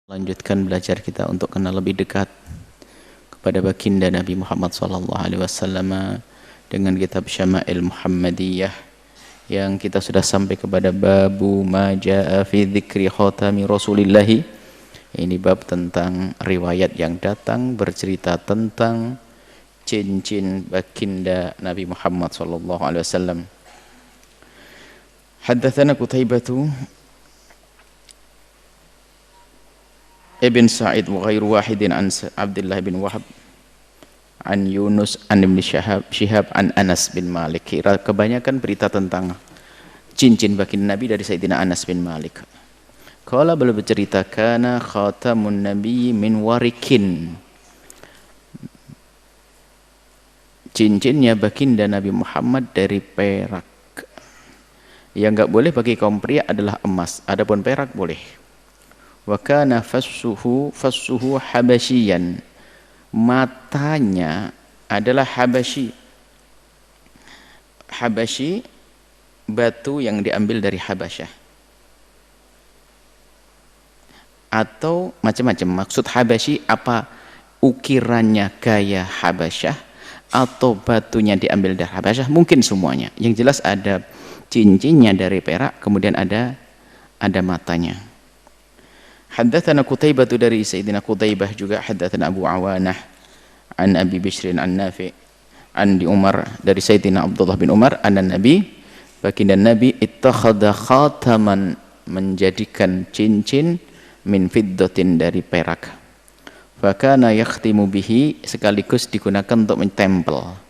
Lanjutkan belajar kita untuk kenal lebih dekat kepada baginda Nabi Muhammad SAW dengan kitab Syama'il Muhammadiyah yang kita sudah sampai kepada babu ma jaa fi dzikri khatami Rasulillah. Ini bab tentang riwayat yang datang bercerita tentang cincin baginda Nabi Muhammad SAW. Haddatsana Qutaibatu Ibn Sa'id wa ghairu wahidin an Abdullah bin Wahab an Yunus an Ibn Shihab an Anas bin Malik. Kebanyakan berita tentang cincin baginda Nabi dari Sayyidina Anas bin Malik. Qala beliau bercerita kana khatamun nabi min warikin. Cincinnya baginda Nabi Muhammad dari perak. Yang enggak boleh bagi kaum pria adalah emas, adapun perak boleh. Wa kana fassuhu habasyian, matanya adalah habasyi. Habasyi batu yang diambil dari Habasyah atau macam-macam. Maksud habasyi apa? Ukirannya gaya Habasyah atau batunya diambil dari Habasyah, mungkin semuanya. Yang jelas ada cincinnya dari perak, kemudian ada matanya. Haddatsana Qutaibah dari Sayyidina Qutaibah juga. Haddatsana Abu Awanah an Abi Bishrin an Nafi an di Umar dari Sayyidina Abdullah bin Umar anna Nabi, baginda Nabi ittakhadha khataman, menjadikan cincin min fiddatin dari perak. Fa kana yakhtimu bihi, sekaligus digunakan untuk mentempel.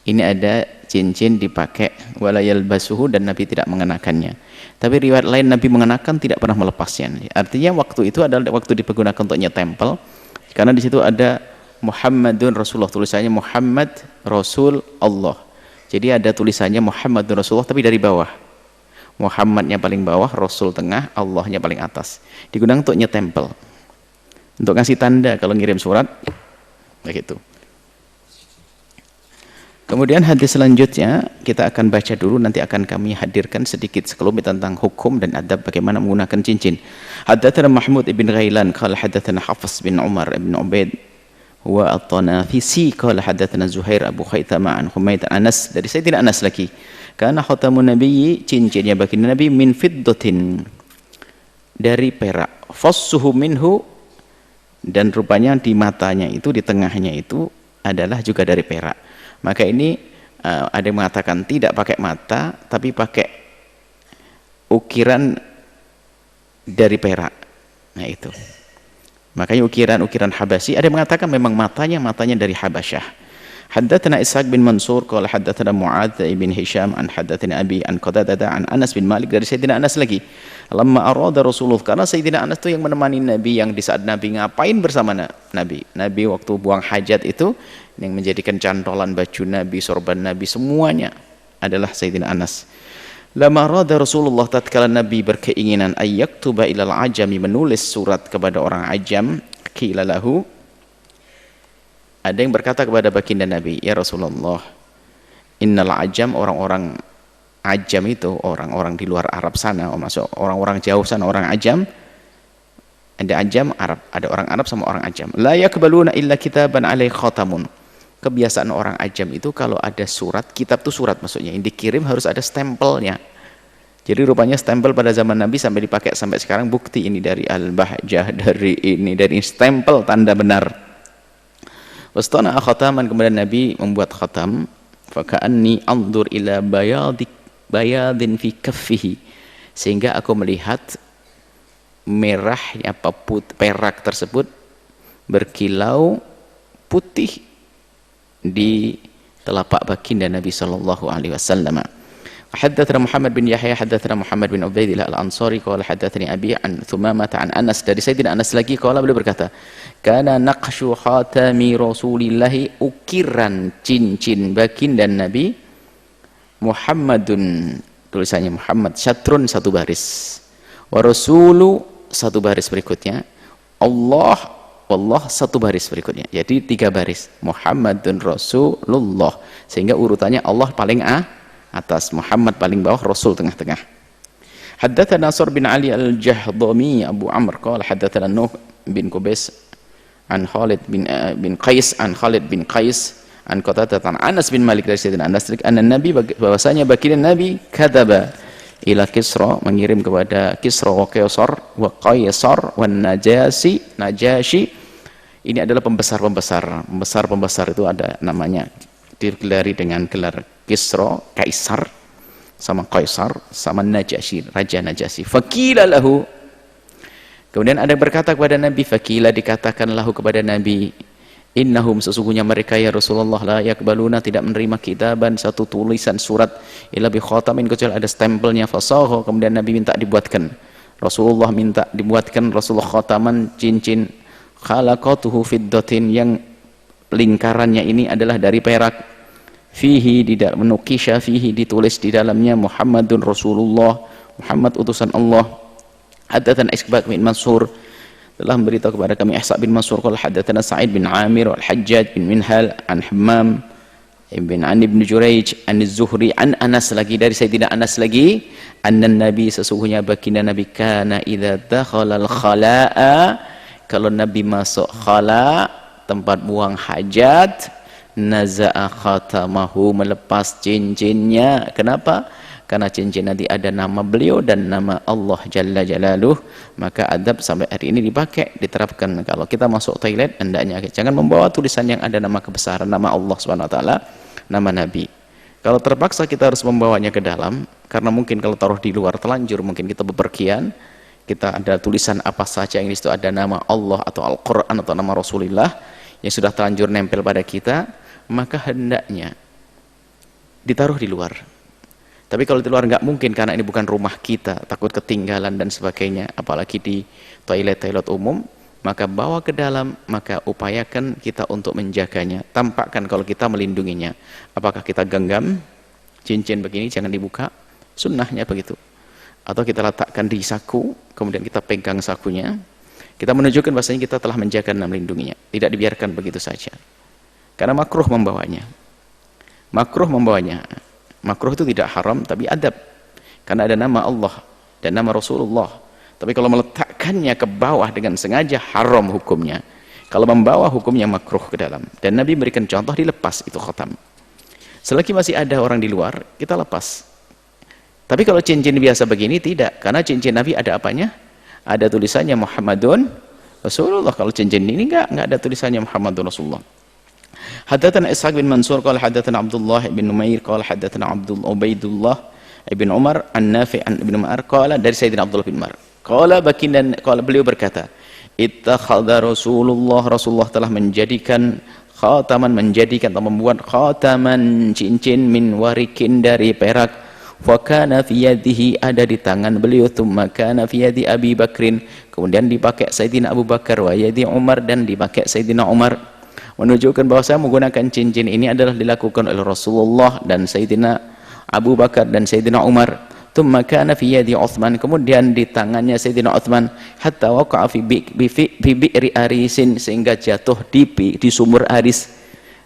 Ini ada cincin dipakai wala yalbasuhu, dan Nabi tidak mengenakannya. Tapi riwayat lain Nabi mengenakan, tidak pernah melepasnya. Artinya waktu itu adalah waktu digunakan untuk nyetempel, karena di situ ada Muhammadun Rasulullah, tulisannya Muhammad Rasul Allah. Jadi ada tulisannya Muhammadun Rasulullah tapi dari bawah. Muhammadnya paling bawah, Rasul tengah, Allahnya paling atas. Digunakan untuk nyetempel, untuk ngasih tanda kalau ngirim surat begitu. Kemudian hadis selanjutnya kita akan baca dulu, nanti akan kami hadirkan sedikit sekelumit tentang hukum dan adab bagaimana menggunakan cincin. Haddatsana Mahmud ibn Ghailan qala haddatsana Hafs bin Umar ibn Ubaid wa at-Tanafisi qala haddatsana Zuhair Abu Khaitamah an Humaid Anas, dari Sayyidina Anas lagi. Karena khatamun nabiyyi, cincinnya baginda Nabi, min fiddatin, dari perak, fassuhu minhu, dan rupanya di matanya itu, di tengahnya itu adalah juga dari perak. Maka ini ada yang mengatakan tidak pakai mata tapi pakai ukiran dari perak. Nah itu, makanya ukiran Habasyi. Ada yang mengatakan memang matanya dari Habasyah. Haddatsana Ishaq bin Mansur qala haddatsana Mu'adz bin Hisham an haddatsana Abi an Qatadah an Anas bin Malik, dari Sayyidina Anas lagi. Lamma arada Rasulullah, karena Sayyidina Anas itu yang menemani Nabi, yang di saat Nabi ngapain bersama Nabi waktu buang hajat itu, yang menjadikan cantolan baju Nabi, sorban Nabi, semuanya adalah Sayyidina Anas. Lamma arada Rasulullah, tatkala Nabi berkeinginan ayyaktuba ilal ajami, menulis surat kepada orang ajam, qila lahu, ada yang berkata kepada baginda Nabi, ya Rasulullah, innal ajam, orang-orang ajam itu orang-orang di luar Arab sana, maksud orang-orang jauh sana, orang ajam. Ada ajam Arab, ada orang Arab sama orang ajam. La yakbaluna illa kitaban alaihi khatamun. Kebiasaan orang ajam itu kalau ada surat, kitab itu surat maksudnya, yang dikirim harus ada stempelnya. Jadi rupanya stempel pada zaman Nabi sampai dipakai sampai sekarang, bukti ini dari Al-Bahjah, dari ini, dari stempel tanda benar. Wastana khataman, kemudian Nabi membuat khatam. Faka'anni anzur ila bayadin fi kaffihi, sehingga aku melihat merahnya perak tersebut berkilau putih di telapak baginda Nabi sallallahu alaihi wasallam. Haddatsana Muhammad bin Yahya haddatsana Muhammad bin Ubaidillah al-Ansari qala haddatsani Abi an Thumamah an Anas, dari Sayyidina Anas lagi, qala beliau berkata, kana naqshu khatami Rasulillah, ukiran cincin baginda Nabi Muhammadun, tulisannya Muhammad, syatrun, satu baris, wa rasulu, satu baris berikutnya, Allah wallah, satu baris berikutnya. Jadi 3 baris, Muhammadun Rasulullah, sehingga urutannya Allah paling atas, Muhammad paling bawah, Rasul tengah-tengah. Haddatsana Nasr bin Ali al-Jahdami Abu Amr qala haddatsana Nuh bin Qubais an Khalid bin Qais an Khalid bin Qais an Qatadah an Anas bin Malik dari Sayyidina Anas anna Nabi bahwasanya baginda Nabi kadaba ila Kisra, mengirim kepada Kisra wa Qaisar wa Najashi. Ini adalah pembesar itu ada namanya, digelari dengan gelar Kisra, Kaisar, sama Qaisar, sama Najashi, Raja Najasyi. Faqila lahu, kemudian ada berkata kepada Nabi, faqila dikatakan lahu kepada Nabi, innahum sesungguhnya mereka ya Rasulullah la yakbaluna tidak menerima kitaban satu tulisan surat illa bi khatamin kecuali ada stempelnya fasaha. Kemudian Nabi minta dibuatkan, Rasulullah minta dibuatkan Rasulullah khataman cincin khalaqatuhu fiddatin yang lingkarannya ini adalah dari perak, fihi tidak menukisha fihi ditulis di dalamnya Muhammadun Rasulullah, Muhammad utusan Allah. Haddatsana Isbaq bin Mansur telah memberitahu kepada kami Ihsa bin Mansur qala haddatsana Sa'id bin Amir wal Hajjaj bin Minhal an Hammam ibn ibn Jurayj an Az-Zuhri an Anas, lagi dari Sayyidina Anas lagi, anna Nabi sesungguhnya baginda Nabi kana idza dakhala al-khala'a, kalau Nabi masuk khala tempat buang hajat, naza'a khatamahu melepas cincinnya. Kenapa? Karena cincin nanti ada nama beliau dan nama Allah Jalla Jalaluh, maka adab sampai hari ini dipakai, diterapkan. Kalau kita masuk toilet, hendaknya jangan membawa tulisan yang ada nama kebesaran, nama Allah SWT, nama Nabi. Kalau terpaksa kita harus membawanya ke dalam, karena mungkin kalau taruh di luar telanjur, mungkin kita bepergian, kita ada tulisan apa saja yang di situ ada nama Allah atau Al-Quran atau nama Rasulullah yang sudah terlanjur nempel pada kita, maka hendaknya ditaruh di luar. Tapi kalau di luar nggak mungkin, karena ini bukan rumah kita, takut ketinggalan dan sebagainya, apalagi di toilet-toilet umum, maka bawa ke dalam, maka upayakan kita untuk menjaganya, tampakkan kalau kita melindunginya. Apakah kita genggam cincin begini, jangan dibuka, sunnahnya begitu. Atau kita letakkan di saku, kemudian kita pegang sakunya, kita menunjukkan bahasanya kita telah menjaga dan melindunginya, tidak dibiarkan begitu saja. Karena makruh membawanya. Makruh itu tidak haram, tapi adab. Karena ada nama Allah dan nama Rasulullah. Tapi kalau meletakkannya ke bawah dengan sengaja, haram hukumnya. Kalau membawa, hukumnya makruh ke dalam. Dan Nabi memberikan contoh dilepas itu khatam. Selagi masih ada orang di luar, kita lepas. Tapi kalau cincin biasa begini, tidak. Karena cincin Nabi ada apanya? Ada tulisannya Muhammadun Rasulullah. Kalau cincin ini enggak ada tulisannya Muhammadun Rasulullah. Haddatsana Ishaq bin Mansur qala haddatsana Abdullah bin Numair qala haddatsana Ubaidullah bin Umar an Nafi' an Ibnu Umar qala dari Sayyidina Abdullah bin Umar qala beliau berkata, ittakhadha Rasulullah telah menjadikan khataman, atau membuat khataman cincin min warikin dari perak, fa kana fi yadihi ada di tangan beliau, thumma kana fi yadi Abi Bakrin kemudian dipakai Sayyidina Abu Bakar, wa yadi Umar dan dipakai Sayyidina Umar, menunjukkan bahwa saya menggunakan cincin ini adalah dilakukan oleh Rasulullah dan Sayyidina Abu Bakar dan Sayyidina Umar. Thumma kana fi yadi Uthman kemudian di tangannya Sayyidina Uthman, hatta waqa'a fi bi'ri Arisin sehingga jatuh di sumur Aris.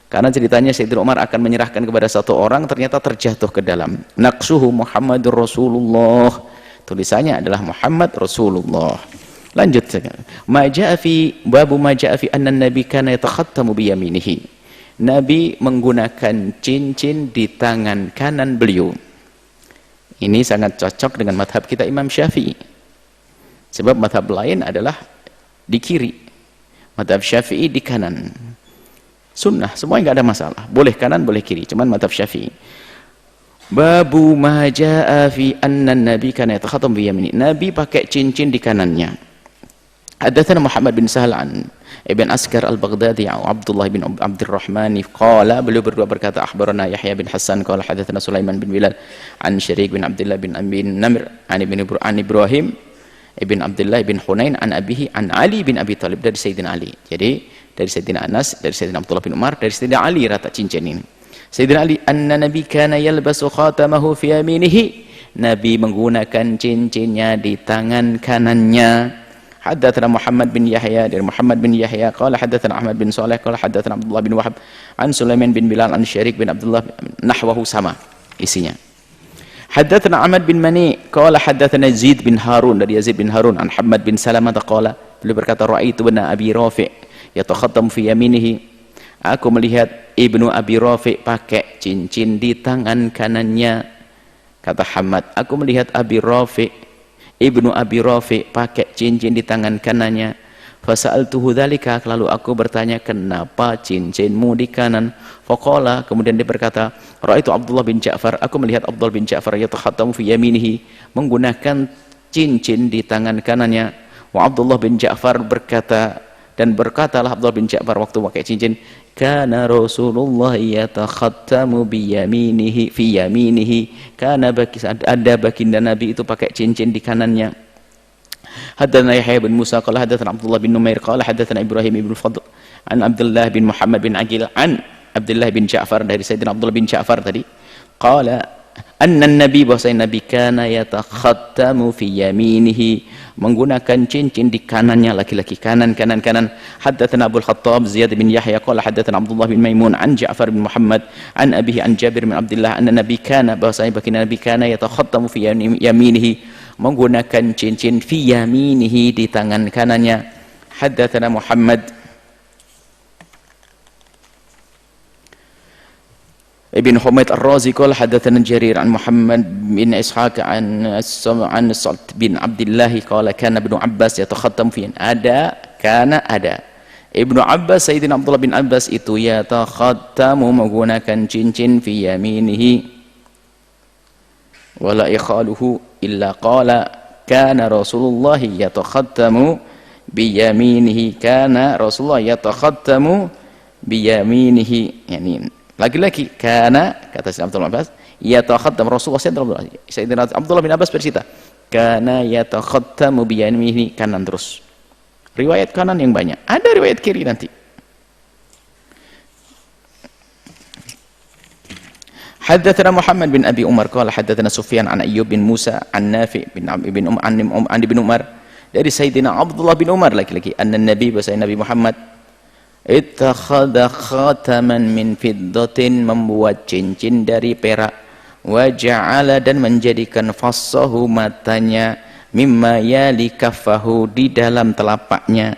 Karena ceritanya Sayyidina Umar akan menyerahkan kepada satu orang, ternyata terjatuh ke dalam. Naqsuhu Muhammadur Rasulullah, tulisannya adalah Muhammad Rasulullah. Lanjut babu ma ja'a fi anna nabi kana yatakhattamu bi yaminihi. Nabi menggunakan cincin di tangan kanan beliau. Ini sangat cocok dengan madhab kita Imam Syafi'i. Sebab madhab lain adalah di kiri. Madhab Syafi'i di kanan. Sunnah, semuanya nggak ada masalah. Boleh kanan, boleh kiri. Cuman madhab Syafi'i. Babu ma ja'a fi anna nabi kana yatakhattamu bi yaminihi. Nabi pakai cincin di kanannya. Haddatsana Muhammad bin Sahal an Ibn Askar al-Baghdadi atau Abdullah bin Abdurrahman qala, beliau berdua berkata, akhbarana Yahya bin Hasan qala hadatsana Sulaiman bin Bilal an Syariq bin Abdullah bin Namir an Ibrahim ibn Abdullah bin Hunain an abihi an Ali bin Abi Thalib dari Sayyidina Ali. Jadi dari Sayyidina Anas, dari Sayyidina Abdullah bin Umar, dari Sayyidina Ali rata cincin ini. Sayyidina Ali anna Nabi kana yalbasu khatamahu fi yaminihi. Nabi menggunakan cincinnya di tangan kanannya. Haddatsana Muhammad bin Yahya dari Muhammad bin Yahya qala haddatsana Ahmad bin Shalih qala haddatsana Abdullah bin Wahab an Sulaiman bin Bilal an Syariq bin Abdullah nahwahu sama isinya. Haddatsana Ahmad bin Mani qala haddatsana Zaid bin Harun, dari Yazid bin Harun, an Hammad bin Salamah qala, beliau berkata ra'aitu ibn Abi Rafi' yatakhattam fi yaminihi, aku melihat Ibnu Abi Rafi' pakai cincin di tangan kanannya. Kata Hammad, aku melihat Ibnu Abi Rafi' pakai cincin di tangan kanannya. Fasa'altuhu dzalika, lalu aku bertanya, kenapa cincinmu di kanan? Faqala, kemudian dia berkata, ra'aitu Abdullah bin Ja'far, aku melihat Abdullah bin Ja'far yatakhattamu fi yaminihi, menggunakan cincin di tangan kanannya. Wa Abdullah bin Ja'far berkata, dan berkatalah Abdullah bin Ja'far waktu pakai cincin, kana Rasulullah yatakhattamu bi yaminihi fi yaminihi, kana ada baginda Nabi itu pakai cincin di kanannya. Haddatsana Yahya bin Musa qala haddatsana Abdullah bin Numair qala haddatsana Ibrahim ibn Fadl an Abdullah bin Muhammad bin Aqil an Abdullah bin Ja'far, dari Sayyidina Abdullah bin Ja'far tadi, qala anna Nabi, bahwasanya Nabi kana yatakhattamu fi yaminihi, menggunakan cincin di kanannya, laki-laki kanan. Haddatsana Abdul Khattab Ziyad bin Yahya qala haddatsana Abdullah bin Maimun an Ja'far bin Muhammad an abihi an Jabir bin Abdullah anna Nabi kana, bahwasanya baginda Nabi kana yatakhattamu fi yaminihi, menggunakan cincin fi yaminihi, di tangan kanannya. Haddatsana Muhammad ibn Humaid Ar-Razi qala haddatsana Jarir an Muhammad bin Ishaq an Salt bin Abdullah qala kana Ibnu Abbas yatakhattam fi, ada Ibnu Abbas, Sayyidina Abdullah bin Abbas itu yatakhattamu, menggunakan cincin fi yaminihi, wala ikhaluhu illa qala kana Rasulullah yatakhattamu bi yaminihi, kana Rasulullah yatakhattamu bi yaminihi, yani lagi-lagi karena kata Sayyidina Abdullah bin Abbas yatakhattam Rasulullah, Sayyidina Abdullah bin Abbas bercerita karena yatakhattamu bi yaminihi, kanan terus, riwayat kanan yang banyak, ada riwayat kiri nanti. Haddatsana Muhammad bin Abi Umar qala haddatsana Sufyan an Ayyub bin Musa an Nafi' bin ibn Umar, dari Sayyidina Abdullah bin Umar lagi-lagi, anna Nabi, bahwasanya Nabi Muhammad ittakhadha khataman min fiddatin, membuat cincin dari perak, wa ja'ala, dan menjadikan fassahu, matanya, mimma yali kaffahu, di dalam telapaknya,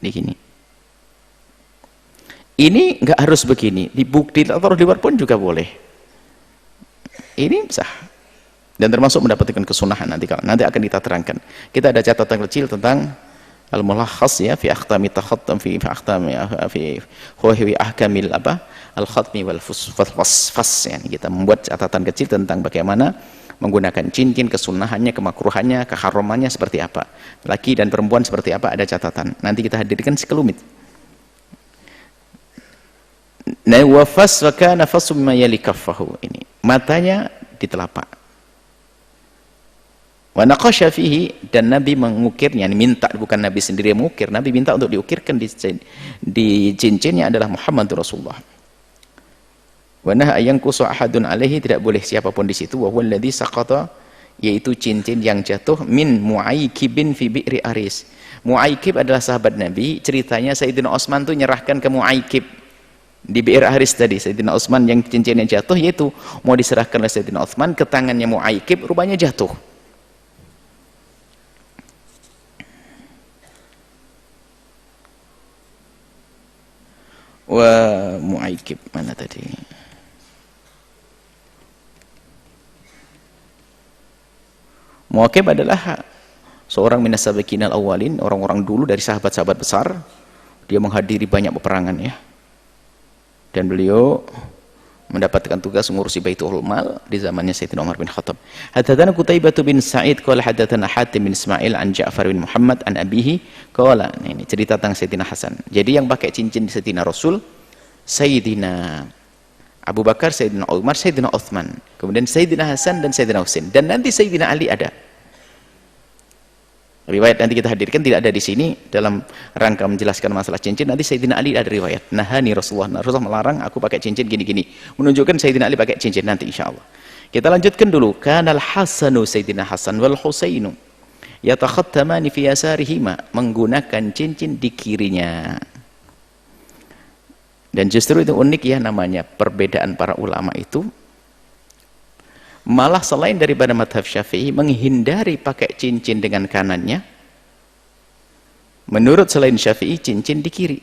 di sini. Ini enggak harus begini, dibukti atau di luar pun juga boleh. Ini sah dan termasuk mendapatkan kesunahan. Nanti akan kita terangkan. Kita ada catatan kecil tentang al-mulakhas ya fi akhtami takhattam fi akhtami fi huwa ahkamil al-khatmi wal fas, ya. Kita membuat catatan kecil tentang bagaimana menggunakan cincin, kesunahannya, kemakruhannya, keharamannya seperti apa. Laki dan perempuan seperti apa, ada catatan. Nanti kita hadirkan sekelumit. Nah, wa fas wa kana fasu mimma yali kaffahu, ini matanya di telapak. Wa naqasha fihi, dan Nabi mengukirnya, minta, bukan Nabi sendiri yang mengukir, Nabi minta untuk diukirkan di cincinnya adalah Muhammadur Rasulullah. Wa naha ayanqusu ahadun alaihi, tidak boleh siapapun di situ. Wa huwa alladhi saqata, yaitu cincin yang jatuh min Mu'aykibin fi bi'ri Aris. Mu'aykib adalah sahabat Nabi, ceritanya Sayyidina Utsman tuh nyerahkan ke Mu'aykib di Bi'r Aris tadi. Sayyidina Utsman yang cincinnya jatuh, yaitu mau diserahkan oleh Sayyidina Utsman ke tangannya Mu'aykib, rupanya jatuh. Wa Mu'aykib mana tadi? Mu'aykib adalah seorang minas sabiqinal awwalin, orang-orang dulu dari sahabat-sahabat besar. Dia menghadiri banyak peperangan ya. Dan beliau mendapatkan tugas mengurusi Baitul Mal di zamannya Sayyidina Umar bin Khattab. Haddatsana Qutaibah bin Sa'id qala haddatsana Hatim bin Ismail an Ja'far bin Muhammad an abihi qala, ini cerita tentang Sayyidina Hasan. Jadi yang pakai cincin di Sayyidina Rasul, Sayyidina Abu Bakar, Sayyidina Umar, Sayyidina Utsman, kemudian Sayyidina Hasan dan Sayyidina Husain, dan nanti Sayyidina Ali ada. Riwayat nanti kita hadirkan, tidak ada di sini dalam rangka menjelaskan masalah cincin. Nanti Sayyidina Ali ada riwayat, nahani Rasulullah melarang aku pakai cincin gini-gini, menunjukkan Sayyidina Ali pakai cincin nanti insyaallah. Kita lanjutkan dulu. Kanal Hasanu, Sayyidina Hasan wal Husainu yatakhattamani fi yasarihima, menggunakan cincin di kirinya. Dan justru itu unik ya, namanya perbedaan para ulama itu. Malah selain daripada madhab Syafi'i menghindari pakai cincin dengan kanannya. Menurut selain Syafi'i cincin di kiri.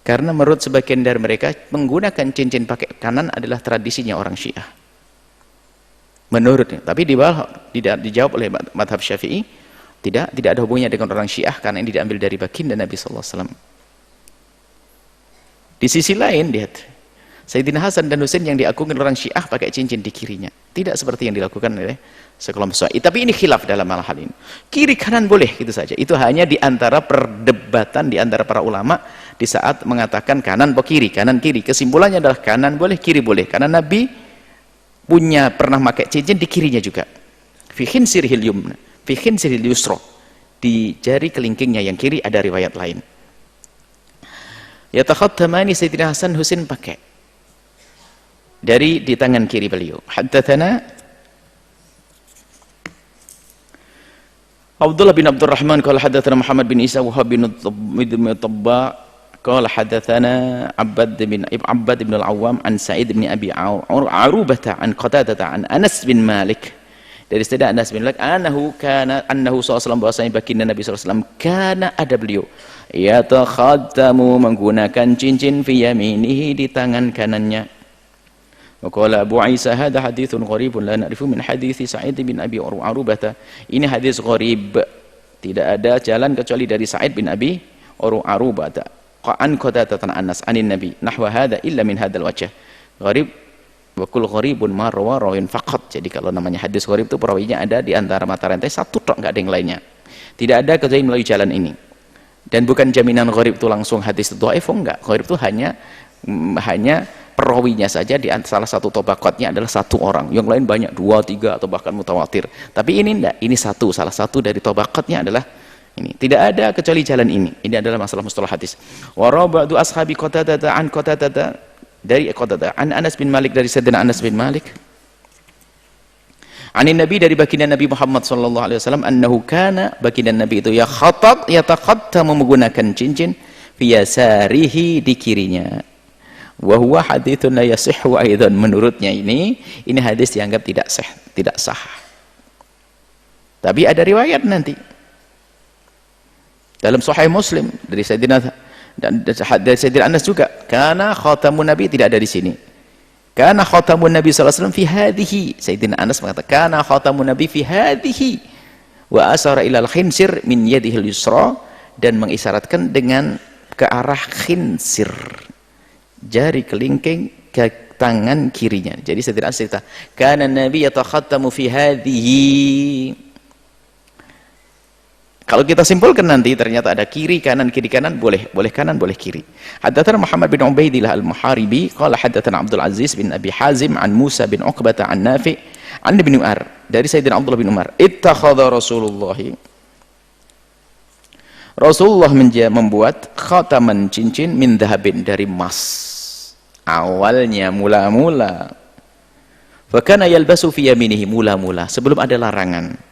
Karena menurut sebagian dari mereka menggunakan cincin pakai kanan adalah tradisinya orang Syiah. Menurutnya, tapi dijawab oleh madhab Syafi'i tidak ada hubungannya dengan orang Syiah karena ini diambil dari baginda Nabi sallallahu alaihi wasallam. Di sisi lain lihat Sayyidina Hasan dan Husain yang diakui orang Syiah pakai cincin di kirinya. Tidak seperti yang dilakukan oleh sekelompok Syiah. Tapi ini khilaf dalam hal ini. Kiri kanan boleh gitu saja. Itu hanya di antara perdebatan di antara para ulama di saat mengatakan kanan atau kiri, kanan kiri. Kesimpulannya adalah kanan boleh, kiri boleh. Karena Nabi pernah pakai cincin di kirinya juga. Fi khinsiril yumna, fi khinsiril yusra. Di jari kelingkingnya yang kiri ada riwayat lain. Yatakhattamani Sayyidina Hasan Husain pakai di tangan kiri beliau. Haddatsana Abdullah bin Abdurrahman qala haddatsana Muhammad bin Isa wa bin Tabba qala haddatsana Abbad bin Al-Awwam an Sa'id bin Abi Arubah an Qatadah an Anas bin Malik dari Sayyidina Anas bin Malik annahu sallallahu bahwasanya baginda Nabi sallallahu alaihi wasallam kana ada beliau yatakhattamu menggunakan cincin fi yaminihi di tangan kanannya. Waqala Abu Isa hadha hadithun gharibun la na'rifu min hadithi Sa'id bin Abi Arubah. Ini hadis gharib, tidak ada jalan kecuali dari Sa'id bin Abi Arubah an Qatadah an Anas anin Nabi nahwa hadha illa min hadzal wajh. Gharib wa kull gharibun ma rawin faqat. Jadi kalau namanya hadis gharib itu perawinya ada di antara mata rantai satu tok, enggak ada yang lainnya. Tidak ada kecuali melalui jalan ini. Dan bukan jaminan gharib itu langsung hadis dhaif, enggak. Gharib itu hanya perawinya saja di salah satu tabaqatnya adalah satu orang, yang lain banyak 2, 3 atau bahkan mutawatir. Tapi ini enggak, ini salah satu dari tabaqatnya adalah ini. Tidak ada kecuali jalan ini. Ini adalah masalah mustalah hadis. Wa ba'du ashabi Qatadah an Qatadah dari Qatadah an Anas bin Malik dari Sayyidina Anas bin Malik. Anin Nabi dari baginda Nabi Muhammad sallallahu alaihi wasallam annahu kana baginda Nabi itu yatakhattamu menggunakan cincin fi yasarihi di kirinya. Wa huwa haditsun la yasihhu aidan, menurutnya ini hadis dianggap tidak sah. Tapi ada riwayat nanti dalam Sahih Muslim dari Sayyidina Anas juga, karena khatamun Nabi tidak ada di sini. Karena khatamun Nabi sallallahu alaihi wasallam fi hadhihi. Sayyidina Anas mengatakan kana khatamun Nabi fi hadhihi wa asara ilal khinsir min yadihi al-yusra, dan mengisyaratkan dengan ke arah khinsir, jari kelingking ke tangan kirinya. Jadi Sayyidina Anas cerita, kana Nabi yatakhattamu fi hadhihi. Kalau kita simpulkan nanti ternyata ada kiri kanan boleh kanan boleh kiri. Haddatsana Muhammad bin Ubaidillah al-Muharibi qala haddatsana Abdul Aziz bin Abi Hazim an Musa bin Uqbah an Nafi' an Ibnu Umar dari Sayyidina Abdullah bin Umar ittakhadha Rasulullah membuat khataman cincin min dhahabin dari emas. Awalnya mula-mula fakana yalbasu fi yaminihi, mula-mula sebelum ada larangan.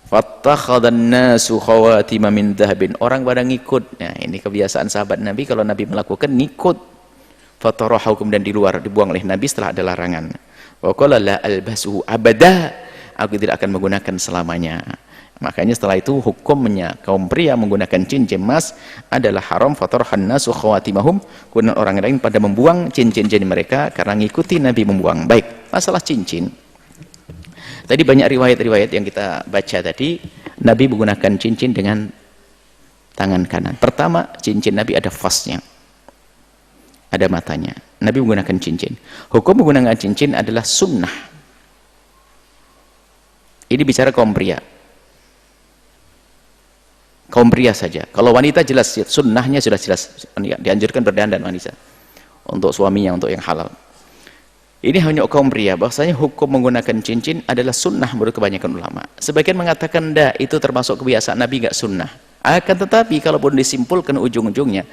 Fattakhadhan nasu khawatima min dhahabin, orang pada ngikut. Nah, ini kebiasaan sahabat Nabi, kalau Nabi melakukan ngikut. Fatarahu, kemudian dibuang oleh Nabi setelah ada larangan. Wa qala la albasuhu abada, aku tidak akan menggunakan selamanya. Makanya setelah itu hukumnya kaum pria menggunakan cincin emas adalah haram. Fatarahan nasu khawatimahum, kemudian orang lain pada membuang cincin-cincin mereka karena ngikuti Nabi membuang. Baik, masalah cincin. Tadi banyak riwayat-riwayat yang kita baca tadi, Nabi menggunakan cincin dengan tangan kanan. Pertama, cincin Nabi ada fasnya, ada matanya. Nabi menggunakan cincin. Hukum menggunakan cincin adalah sunnah. Ini bicara kaum pria. Kaum pria saja. Kalau wanita jelas, sunnahnya sudah jelas. Dianjurkan berdandan wanita. Untuk suaminya, untuk yang halal. Ini hanya kaum pria, bahwasanya hukum menggunakan cincin adalah sunnah menurut kebanyakan ulama. Sebagian mengatakan enggak, itu termasuk kebiasaan Nabi, enggak sunnah. Akan tetapi kalaupun disimpulkan ujung-ujungnya,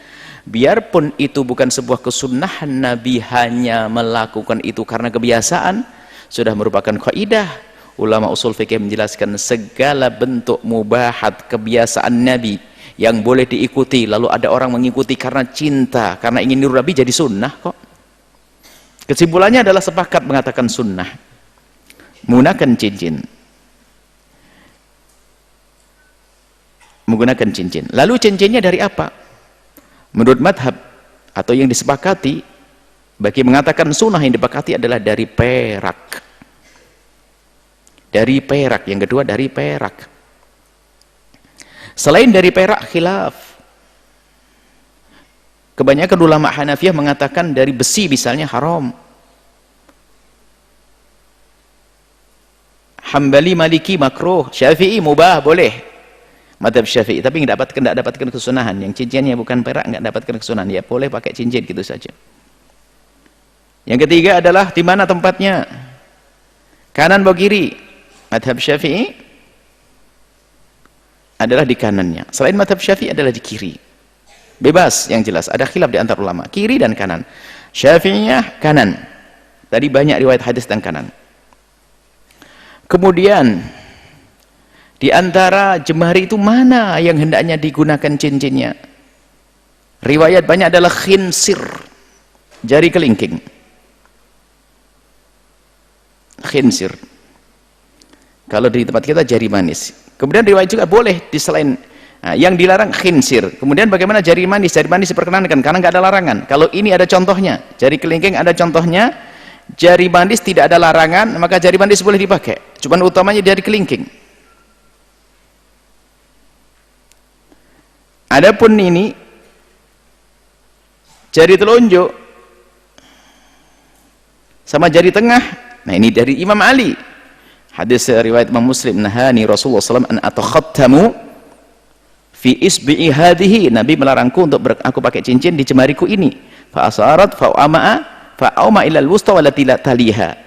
biarpun itu bukan sebuah kesunnahan, Nabi hanya melakukan itu karena kebiasaan, sudah merupakan kaidah. Ulama usul fikih menjelaskan segala bentuk mubahat kebiasaan Nabi yang boleh diikuti, lalu ada orang mengikuti karena cinta, karena ingin niru Nabi, jadi sunnah kok. Kesimpulannya adalah sepakat mengatakan sunnah. menggunakan cincin. Menggunakan cincin. Lalu cincinnya dari apa? Menurut madhab atau yang disepakati, bagi mengatakan sunnah yang disepakati adalah dari perak. Dari perak. Yang kedua dari perak. Selain dari perak, khilaf. Kebanyakan ulama Hanafiyah mengatakan dari besi misalnya haram. Hambali, Maliki makruh, Syafi'i mubah, boleh. Madhab Syafi'i, tapi tidak dapatkan kesunahan. Yang cincinnya bukan perak, nggak dapatkan kesunahan. Ya boleh pakai cincin gitu saja. Yang ketiga adalah di mana tempatnya? Kanan atau kiri? Madhab Syafi'i adalah di kanannya. Selain madhab Syafi'i adalah di kiri. Bebas, yang jelas. Ada khilaf di antara ulama. Kiri dan kanan. Syafi'iyah kanan. Tadi banyak riwayat hadis dan kanan. Kemudian di antara jemari itu mana yang hendaknya digunakan cincinnya? Riwayat banyak adalah khinsir, jari kelingking. Khinsir. Kalau di tempat kita jari manis. Kemudian riwayat juga boleh di selain yang dilarang khinsir. Kemudian bagaimana jari manis? Jari manis diperkenankan karena nggak ada larangan. Kalau ini ada contohnya, jari kelingking ada contohnya, jari manis tidak ada larangan, maka jari manis boleh dipakai. Cuman utamanya jari kelingking. Adapun ini jari telunjuk sama jari tengah, nah ini dari Imam Ali. Hadis riwayat Imam Muslim, nahani Rasulullah SAW an atakhattamu fi isbi'i hadhihi. Nabi melarangku untuk aku pakai cincin di jemariku ini. Fa asarat fa auma ilal wusta wallati la taliha.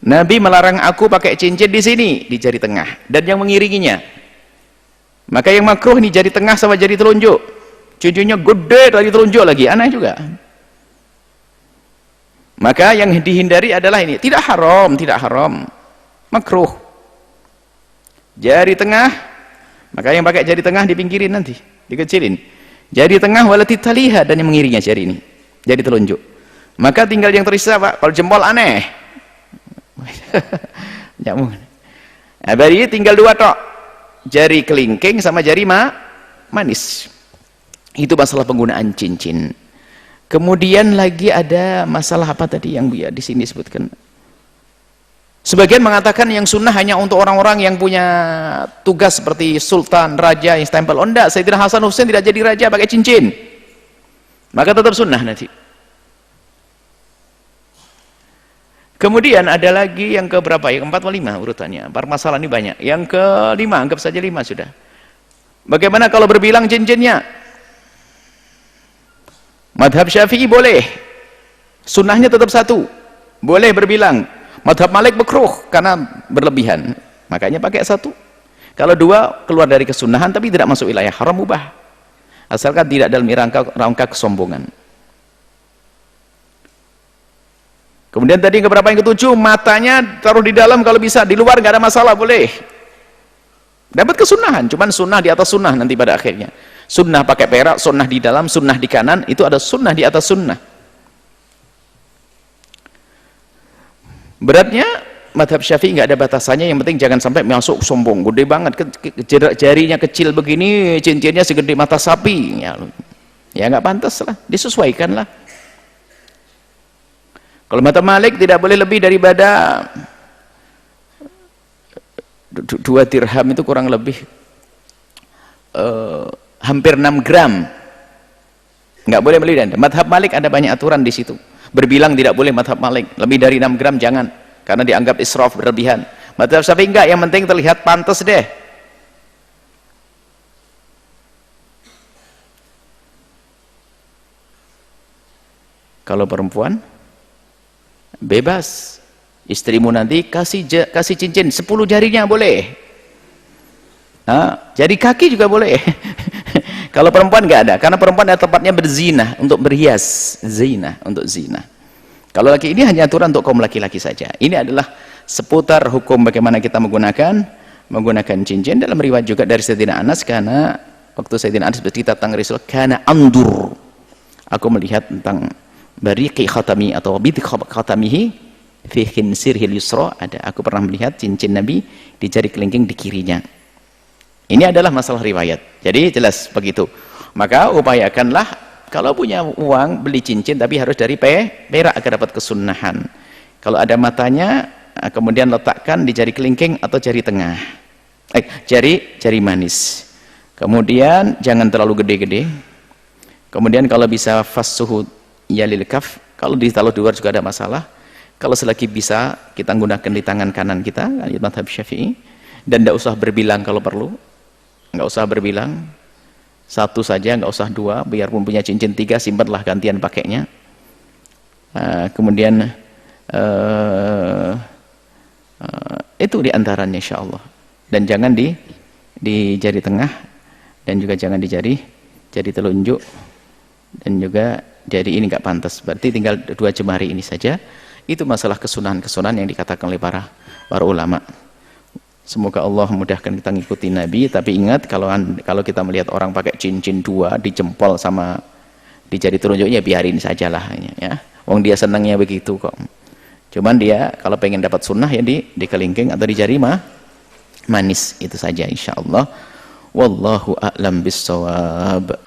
Nabi melarang aku pakai cincin di sini, di jari tengah dan yang mengiringinya. Maka yang makruh ini jari tengah sama jari telunjuk. Cincinnya gede dari telunjuk lagi, aneh juga. Maka yang dihindari adalah ini, tidak haram, makruh. Jari tengah, maka yang pakai jari tengah dipinggirin nanti, dikecilin. Jari tengah walati taliha dan yang mengiringnya jari ini, jari telunjuk. Maka tinggal yang tersisa Pak, kalau jempol aneh. Nah, bari tinggal dua tok. Jari kelingking sama jari manis. Itu masalah penggunaan cincin. Kemudian lagi ada masalah apa tadi yang di sini disebutkan? Sebagian mengatakan yang sunnah hanya untuk orang-orang yang punya tugas seperti sultan, raja yang stempel. Oh enggak, Sayyidina Hasan Hussein tidak jadi raja pakai cincin. Maka tetap sunnah nanti. Kemudian ada lagi yang ke berapa? Yang keempat atau lima urutannya. Permasalahan ini banyak. Yang kelima, anggap saja 5 sudah. Bagaimana kalau berbilang cincinnya? Madhab Syafi'i boleh. Sunnahnya tetap 1. Boleh berbilang. Madhab Malik makruh karena berlebihan. Makanya pakai 1. Kalau 2 keluar dari kesunahan tapi tidak masuk wilayah haram mubah. Asalkan tidak dalam rangka kesombongan. Kemudian tadi yang keberapa? Yang ke-7, matanya taruh di dalam kalau bisa, di luar nggak ada masalah, boleh. Dapat kesunahan, cuman sunnah di atas sunnah nanti pada akhirnya. Sunnah pakai perak, sunnah di dalam, sunnah di kanan, itu ada sunnah di atas sunnah. Beratnya, madhab Syafi'i nggak ada batasannya, yang penting jangan sampai masuk sombong, gede banget, jarinya kecil begini, cincinnya segede mata sapi, ya nggak pantas lah, disesuaikan lah. Kalau madhab Malik tidak boleh lebih daripada 2 dirham, itu kurang lebih hampir 6 gram. Nggak boleh lebih. Madhab Malik ada banyak aturan di situ. Berbilang tidak boleh madhab Malik. Lebih dari 6 gram jangan, karena dianggap israf, berlebihan. Madhab Syafi'i enggak, yang penting terlihat pantas deh. Kalau perempuan bebas, istrimu nanti kasih cincin 10 jarinya boleh, jari kaki juga boleh. Kalau perempuan nggak ada, karena perempuan ada tempatnya berzina, untuk berhias, zina, untuk zina. Kalau laki ini hanya aturan untuk kaum laki-laki saja. Ini adalah seputar hukum bagaimana kita menggunakan cincin. Dalam riwayat juga dari Sayyidina Anas, karena waktu Sayyidina Anas bercerita tentang Rasul, karena andur, aku melihat tentang bariqi khatami atau bidq khatamihi, fi khinsiril yusra, ada, aku pernah melihat cincin Nabi di jari kelingking di kirinya. Ini adalah masalah riwayat, jadi jelas begitu. Maka upayakanlah kalau punya uang beli cincin, tapi harus dari perak agar dapat kesunahan. Kalau ada matanya, kemudian letakkan di jari kelingking atau jari tengah, jari manis. Kemudian jangan terlalu gede-gede. Kemudian kalau bisa fassuhu yalil kaf, kalau ditaruh di luar juga ada masalah. Kalau selagi bisa, kita gunakan di tangan kanan kita, mazhab Syafi'i, dan tidak usah berbilang kalau perlu, nggak usah berbilang, satu saja, nggak usah dua, biarpun punya cincin 3, simpanlah gantian pakainya. Kemudian itu diantaranya insya Allah, dan jangan di jari tengah, dan juga jangan di jari telunjuk, dan juga jari ini nggak pantas, berarti tinggal 2 jemari ini saja. Itu masalah kesunahan-kesunahan yang dikatakan oleh para ulama. Semoga Allah memudahkan kita ngikuti Nabi, tapi ingat kalau kita melihat orang pakai cincin 2 di jempol sama di jari telunjuknya, biarin sajalah ya. Wong dia senangnya begitu kok. Cuman dia kalau pengen dapat sunnah ya di kelingking atau di jari manis, itu saja insyaallah. Wallahu a'lam bissawab.